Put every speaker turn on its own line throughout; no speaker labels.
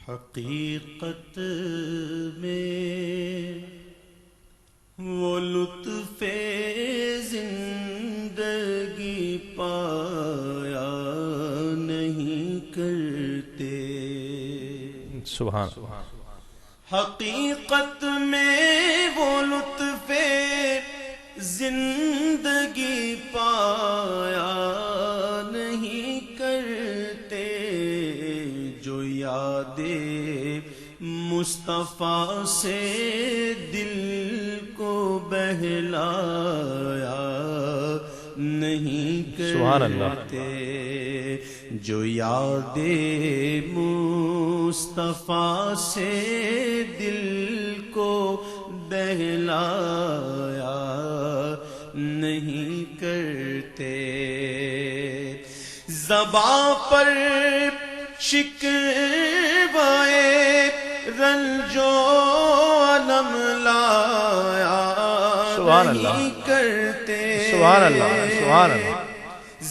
حقیقت میں وہ لطف زندگی پایا نہیں کرتے.
سبحان.
حقیقت میں وہ لطف زندگی پایا نہیں کرتے جو یاد مصطفیٰ سے دل کو بہلایا نہیں کرتے جو یاد مصطفیٰ سے دل کو بہلایا نہیں کرتے. زباں پر شکوائے رنج و الم لایا نہیں کرتے.
سبحان اللہ. سبحان اللہ.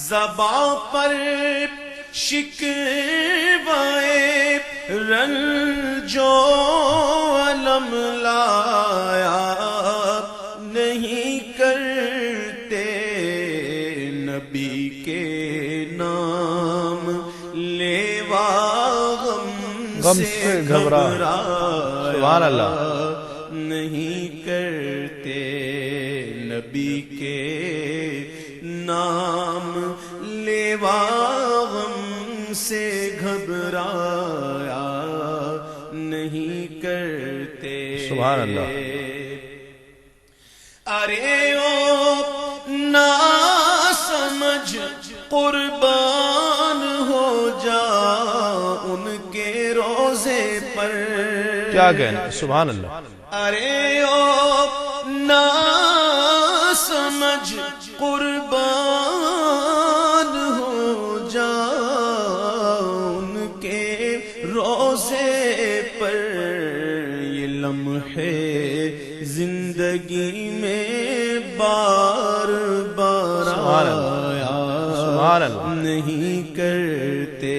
زباں پر شکوائے رنج و الم لایا نہیں کرتے. نبی کے نام لیوا غم سے گھبرایا
سبحان اللہ
نہیں کرتے. نبی کے نام لیوا غم سے گھبرایا نہیں کرتے.
سبحان اللہ.
ارے او نا سمجھ قربان ہو جا ان کے روزے پر.
کیا کہنا. سبحان اللہ.
ارے او نا سمجھ قربان ہو جا ان کے روزے پر. یہ لمحے زندگی میں بار بار آیا نہیں کرتے.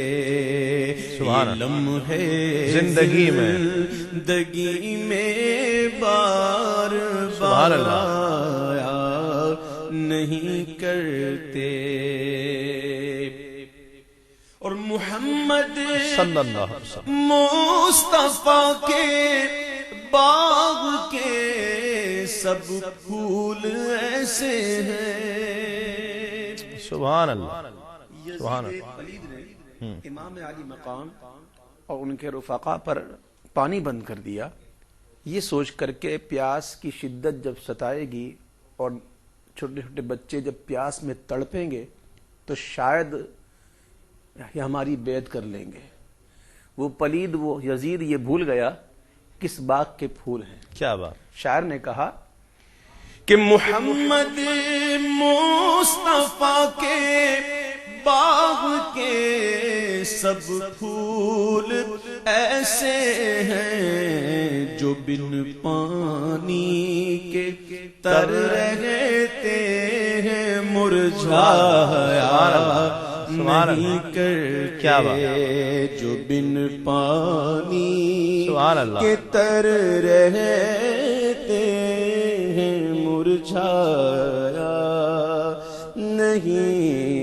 سبحان اللہ.
لمحے
زندگی میں
بار
سبحان
بار
اللہ
آیا نہیں کرتے. اور محمد
صلی اللہ علیہ وسلم
مصطفیٰ کے باغ کے سب پھول ایسے ہیں.
سبحان اللہ. سبحان اللہ.
پلید نے امام علی مقام اور ان کے رفقا پر پانی بند کر دیا یہ سوچ کر کے پیاس کی شدت جب ستائے گی اور چھوٹے چھوٹے بچے جب پیاس میں تڑپیں گے تو شاید ہماری بیعت کر لیں گے. وہ پلید وہ یزید یہ بھول گیا کس باغ کے پھول ہیں.
کیا بات.
شاعر نے کہا کہ محمد مصطفیٰ کے باغ کے سب پھول ایسے ہیں جو بن پانی کے تر رہتے ہیں مرجھایا نہیں کرتے. جو بن پانی کے تر رہتے ہیں مرجھایا نہیں